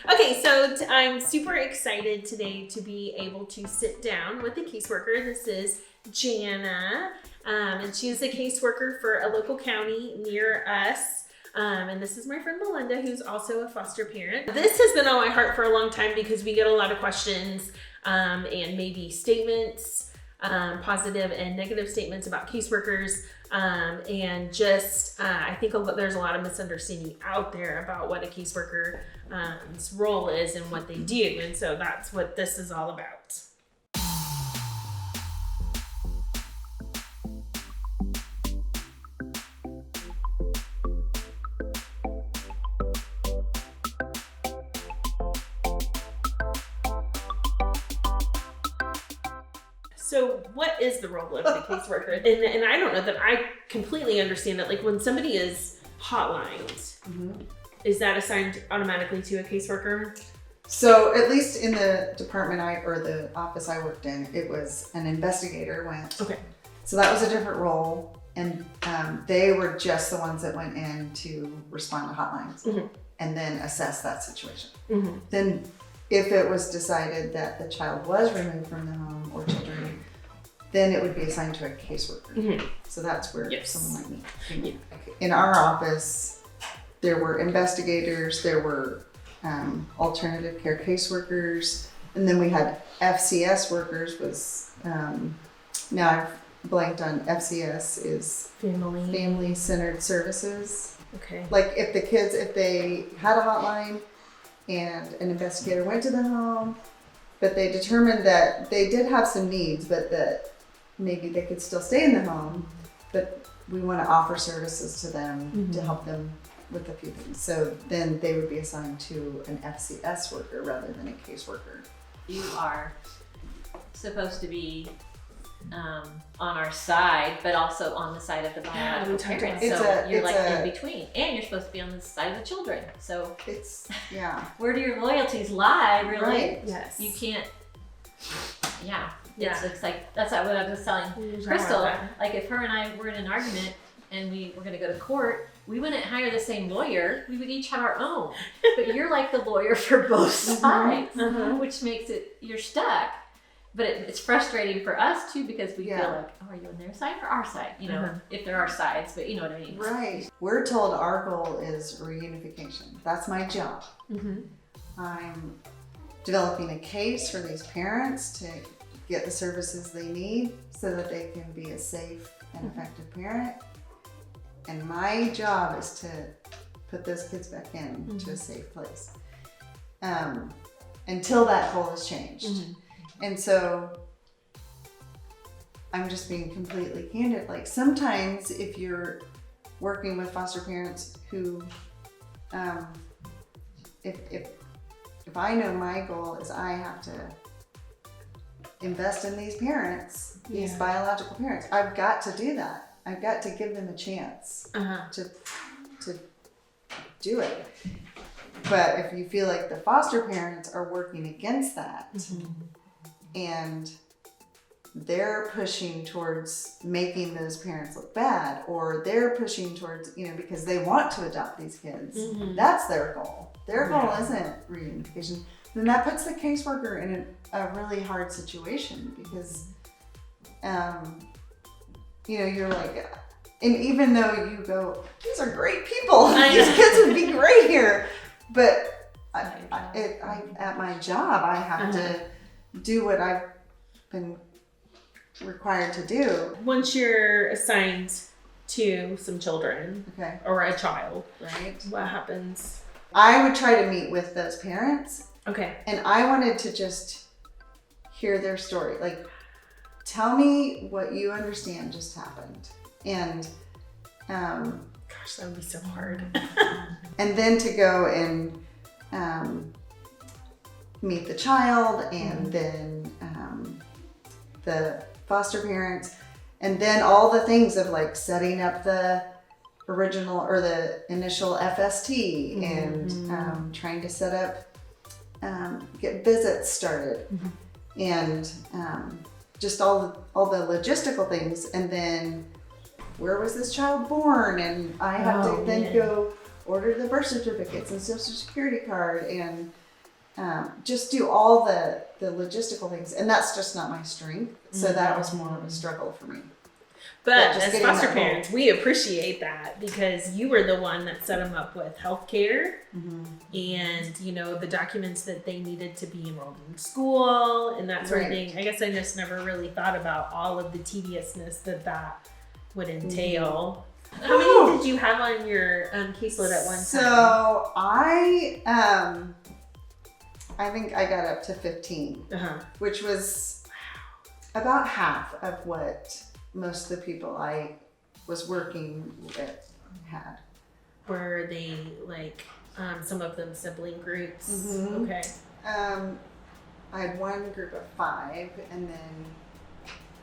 Okay, so I'm super excited today to be able to sit down with a caseworker. This is Janna, and she's a caseworker for a local county near us. And this is my friend Melinda, who's also a foster parent. This has been on my heart for a long time because we get a lot of questions and maybe statements, positive and negative statements about caseworkers. And just, I think there's a lot of misunderstanding out there about what a caseworker's role is and what they do. And so that's what this is all about. So what is the role of the caseworker? And I don't know that I completely understand that. Like when somebody is hotlined, is that assigned automatically to a caseworker? So at least in the department the office I worked in, it was an investigator went. Okay. So that was a different role. And they were just the ones that went in to respond to hotlines and then assess that situation. Then if it was decided that the child was removed from the home or children, then it would be assigned to a caseworker. So that's where someone might meet. In our office, there were investigators, there were alternative care caseworkers, and then we had FCS workers now I've blanked on FCS is Family Centered Services. Okay. Like if they had a hotline and an investigator went to the home, but they determined that they did have some needs, but that maybe they could still stay in the home, but we want to offer services to them to help them with a few things. So then they would be assigned to an FCS worker rather than a caseworker. You are supposed to be on our side, but also on the side of the biological parents. So you're like in between, and you're supposed to be on the side of the children. So it's where do your loyalties lie? Really? Right. Yes. You can't. It's like that's what I was telling Crystal. Like if her and I were in an argument and we were going to go to court, we wouldn't hire the same lawyer. We would each have our own. But you're like the lawyer for both sides, which makes it you're stuck. But it's frustrating for us too because we feel like, oh, are you on their side or our side? You know, if there are sides, but you know what I mean. Right. We're told our goal is reunification. That's my job. I'm developing a case for these parents to get the services they need so that they can be a safe and effective parent. And my job is to put those kids back into a safe place until that goal is changed. And so I'm just being completely candid. Like sometimes if you're working with foster parents who, if I know my goal is I have to invest in these parents, these biological parents, I've got to do that. I've got to give them a chance to do it. But if you feel like the foster parents are working against that and they're pushing towards making those parents look bad, or they're pushing towards, because they want to adopt these kids, that's their goal. Their goal isn't reunification. Then that puts the caseworker in a really hard situation because, you're like, and even though you go, these are great people, these kids would be great here, but at my job, I have to do what I've been required to do. Once you're assigned to some children or a child, right? What happens? I would try to meet with those parents. Okay. And I wanted to just hear their story. Like, tell me what you understand just happened. And gosh, that would be so hard. And then to go and meet the child and then the foster parents, and then all the things of like setting up the original or the initial FST and trying to set up, get visits started and just all the logistical things. And then where was this child born? And I have to then go order the birth certificates and social security card and just do all the logistical things. And that's just not my strength. So that was more of a struggle for me. But just as getting foster that parents, we appreciate that because you were the one that set them up with healthcare and, you know, the documents that they needed to be enrolled in school and that sort of thing. I guess I just never really thought about all of the tediousness that would entail. How many did you have on your caseload at one time? So I think I got up to 15, which was about half of what most of the people I was working with had. Were they like some of them sibling groups? Okay. I had one group of 5, and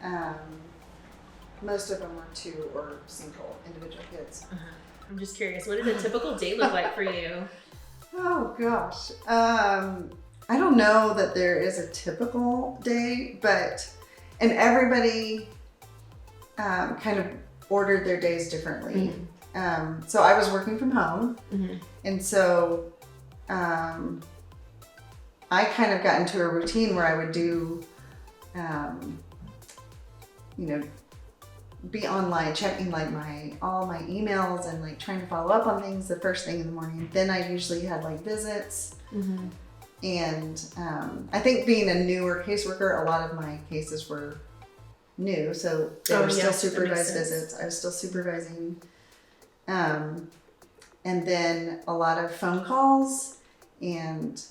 then most of them were 2 or single individual kids. I'm just curious, what did a typical day look like for you? Oh gosh. I don't know that there is a typical day, and everybody kind of ordered their days differently. So I was working from home, and so I kind of got into a routine where I would do, you know, be online, checking like all my emails and like trying to follow up on things the first thing in the morning. Then I usually had like visits. And I think being a newer caseworker, a lot of my cases were new, so they were still supervised visits. I was still supervising. And then a lot of phone calls and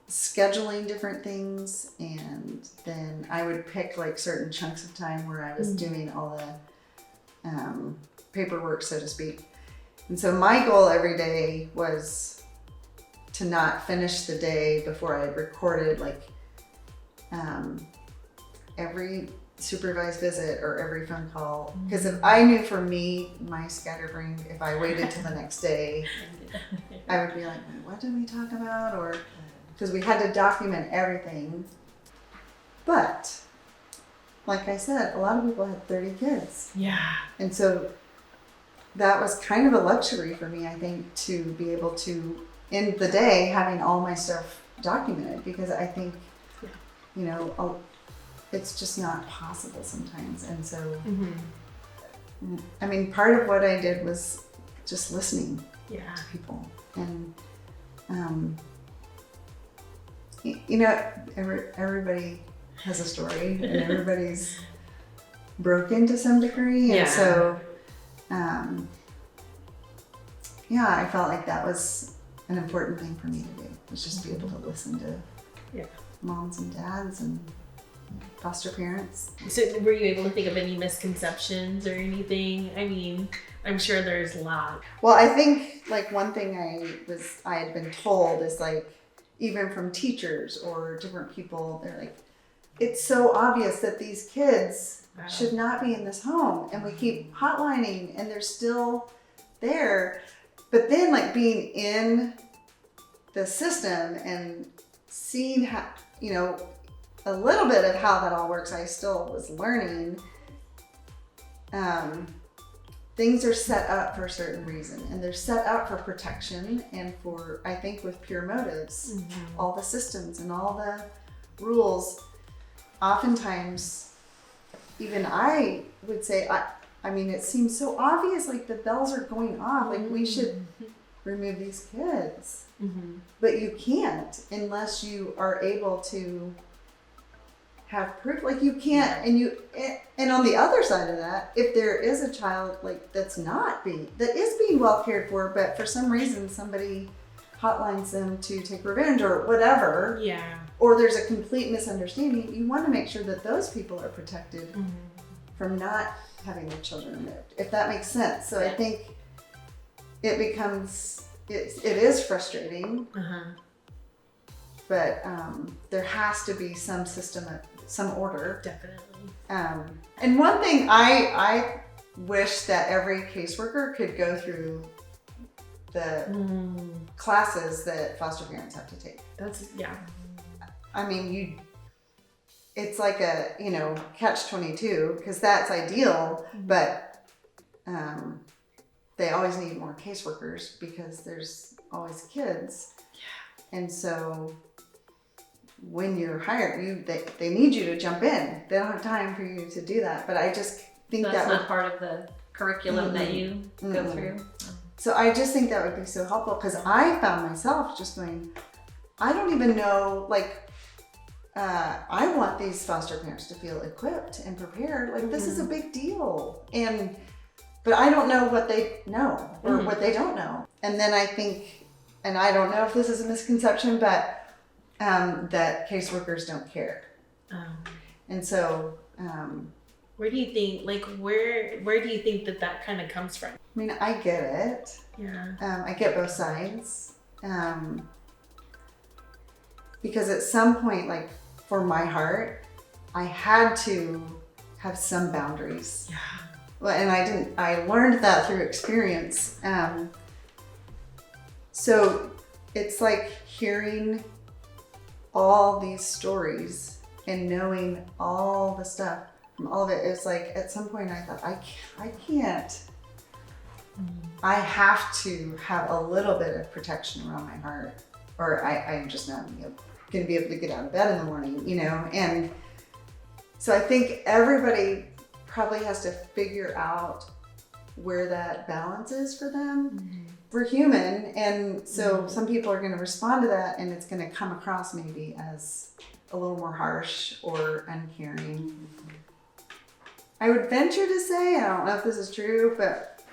scheduling different things. And then I would pick like certain chunks of time where I was doing all the paperwork, so to speak. And so my goal every day was to not finish the day before I had recorded like every supervised visit or every phone call. Because if I knew for me, my scatterbrain, if I waited till the next day, I would be like, what did we talk about? Or because we had to document everything. But like I said, a lot of people had 30 kids. Yeah. And so that was kind of a luxury for me, I think, to be able to, in the day, having all my stuff documented, because I think, you know, it's just not possible sometimes. And so, I mean, part of what I did was just listening to people. And, you know, everybody has a story and everybody's broken to some degree. And so, I felt like that was an important thing for me to do, was just be able to listen to moms and dads and foster parents. So were you able to think of any misconceptions or anything? I mean, I'm sure there's a lot. Well, I think like one thing I had been told is like, even from teachers or different people, they're like, it's so obvious that these kids should not be in this home, and we keep hotlining and they're still there. But then like being in the system and seeing how, you know, a little bit of how that all works, I still was learning. Things are set up for a certain reason, and they're set up for protection and for, I think, with pure motives. All the systems and all the rules. Oftentimes, even I would say, I mean, it seems so obvious, like the bells are going off, like we should remove these kids. But you can't unless you are able to have proof. Like you can't, and on the other side of that, if there is a child like that is being well cared for, but for some reason somebody hotlines them to take revenge or whatever, or there's a complete misunderstanding, you want to make sure that those people are protected from not having their children removed, if that makes sense. So I think it is frustrating, but there has to be some system, some order. Definitely. And one thing I wish that every caseworker could go through the classes that foster parents have to take. I mean, it's like a, you know, catch-22, because that's ideal, but they always need more caseworkers because there's always kids. And so when you're hired, they need you to jump in. They don't have time for you to do that. But I just think So that's not part of the curriculum that you go through. So I just think that would be so helpful, because I found myself just going, I don't even know, like, I want these foster parents to feel equipped and prepared. Like, this is a big deal. But I don't know what they know or what they don't know. And then I think, and I don't know if this is a misconception, but that caseworkers don't care. And so, where do you think, like, where do you think that kind of comes from? I mean, I get it. Yeah. I get both sides. Because at some point, like, for my heart, I had to have some boundaries. Yeah. Well, and I learned that through experience. So it's like hearing all these stories and knowing all the stuff from all of it. It's like, at some point I thought, I can't. I have to have a little bit of protection around my heart, or I'm just not going to be able to get out of bed in the morning, you know? And so I think everybody probably has to figure out where that balance is for them. We're human, and so some people are going to respond to that, and it's going to come across maybe as a little more harsh or uncaring. I would venture to say, I don't know if this is true, but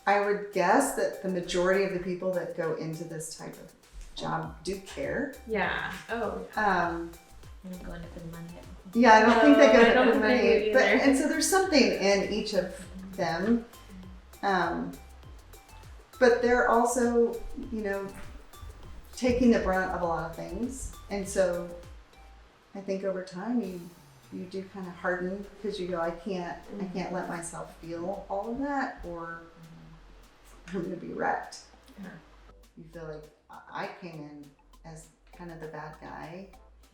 I would guess that the majority of the people that go into this type of job do care. Yeah. Oh. I don't go into the money. Yeah, I don't think they go I into the don't think money. they do But, either. and so there's something in each of them. But they're also, you know, taking the brunt of a lot of things. And so I think over time you do kind of harden, because you go, I can't let myself feel all of that, or I'm gonna be wrecked. Yeah. You feel like I came in as kind of the bad guy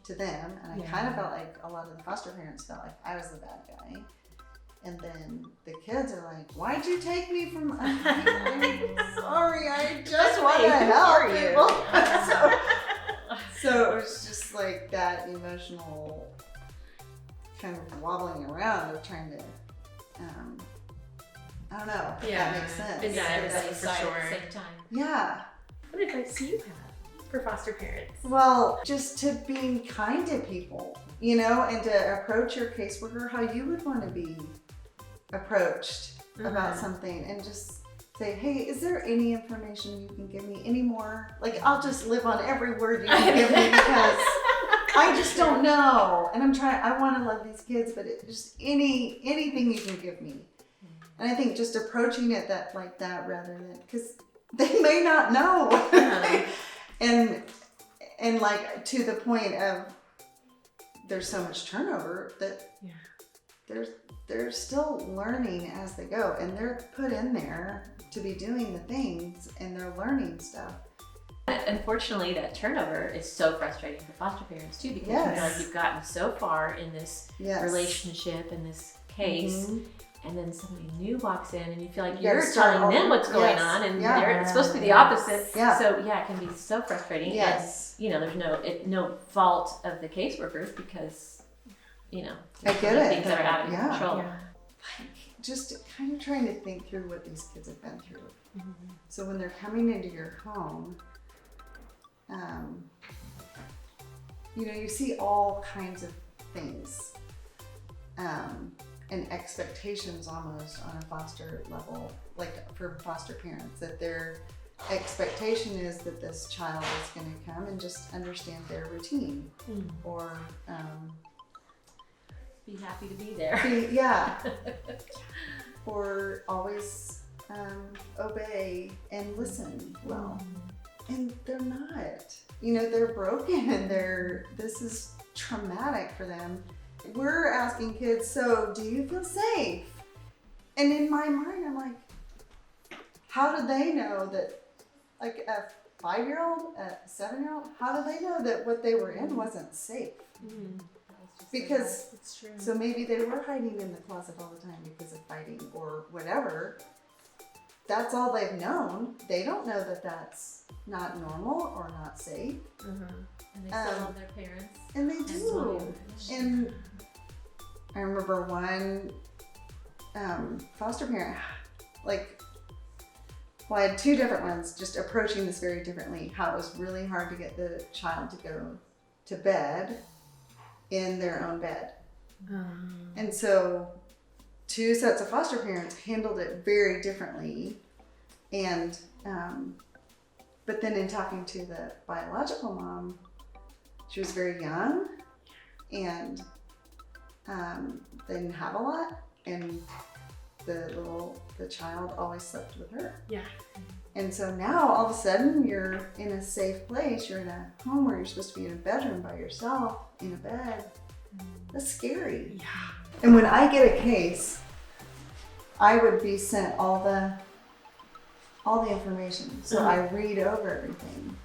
to them, and I kind of felt like a lot of the foster parents felt like I was the bad guy. And then the kids are like, why'd you take me from, I'm sorry, I just want to help people. So it was just like that emotional kind of wobbling around of trying to, I don't know if that makes sense. Yeah, everybody's for side sure. at the same time. Yeah. What advice do you have for foster parents? Well, just to being kind to people, you know, and to approach your caseworker how you would want to be approached about something, and just say, hey, is there any information you can give me, any more? Like, I'll just live on every word you can give me, because I just don't know. And I want to love these kids, but just anything you can give me. And I think just approaching it like that rather than, because they may not know. and like, to the point of, there's so much turnover that they're still learning as they go, and they're put in there to be doing the things, and they're learning stuff. Unfortunately, that turnover is so frustrating for foster parents too, because you feel like you've gotten so far in this relationship and this case, and then somebody new walks in, and you feel like you're telling them what's going on, and it's supposed to be the opposite. Yeah. So it can be so frustrating. Yes. And, you know, there's no fault of the caseworkers, because, you know, I get it. things that are out of control. Yeah. Just kind of trying to think through what these kids have been through. So when they're coming into your home, you know, you see all kinds of things, and expectations almost on a foster level, like for foster parents, that their expectation is that this child is going to come and just understand their routine, or Be happy to be there. or always obey and listen well. And they're not. You know, they're broken, and this is traumatic for them. We're asking kids, so do you feel safe? And in my mind, I'm like, how do they know that, like a 5-year-old, a 7-year-old, how do they know that what they were in wasn't safe? Because, it's true. so maybe they were hiding in the closet all the time because of fighting or whatever. that's all they've known. They don't know that that's not normal or not safe. And they still love their parents. And they do. And I remember one foster parent, like, well, I had two different ones just approaching this very differently. How it was really hard to get the child to go to bed in their own bed. And so two sets of foster parents handled it very differently. And, but then in talking to the biological mom, she was very young and they didn't have a lot. And the child always slept with her. Yeah. And so now all of a sudden you're in a safe place. You're in a home where you're supposed to be in a bedroom by yourself, in a bed. That's scary. Yeah. And when I get a case, I would be sent all the information. So I read over everything.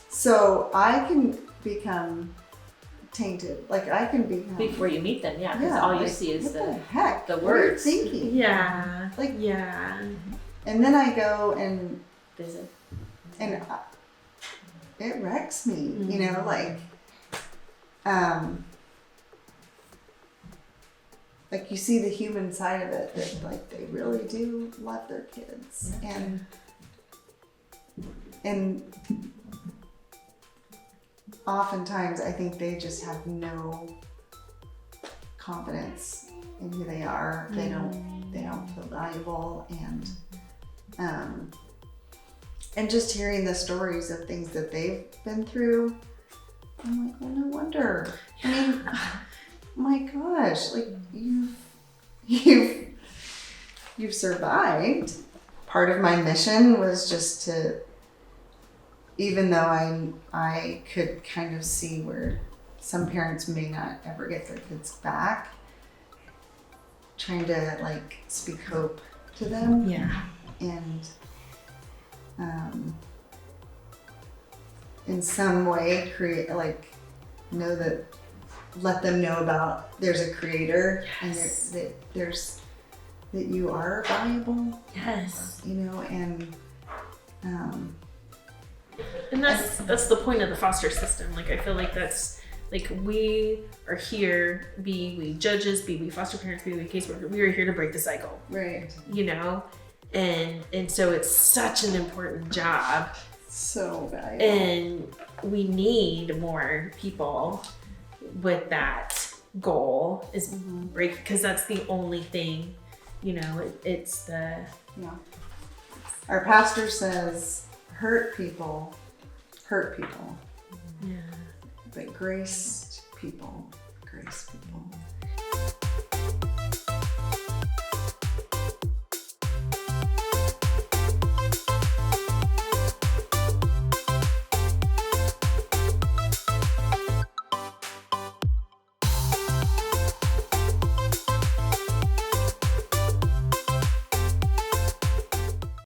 So I can become tainted. Like I can become Before you meet them, because all you like, see is what the heck? the What are you words. thinking? Yeah. Like Yeah. and then I go and visit. and it wrecks me, you know, like you see the human side of it, that like they really do love their kids. And oftentimes I think they just have no confidence in who they are. They don't feel valuable, and just hearing the stories of things that they've been through, I'm like, well, no wonder. I mean, my gosh, like you've survived. Part of my mission was just to, even though I could kind of see where some parents may not ever get their kids back, trying to like speak hope to them. Yeah. And in some way create, like, know that, let them know about there's a creator. Yes. And there's that you are valuable. Yes. You know, and that's the point of the foster system. Like I feel like that's like we are here, be we judges, be we foster parents, be we caseworker. We are here to break the cycle. right. You know, and so it's such an important job, So valuable. and we need more people with that goal is break, because that's the only thing, you know. It's the Yeah. Our pastor says, hurt people, yeah. but grace people.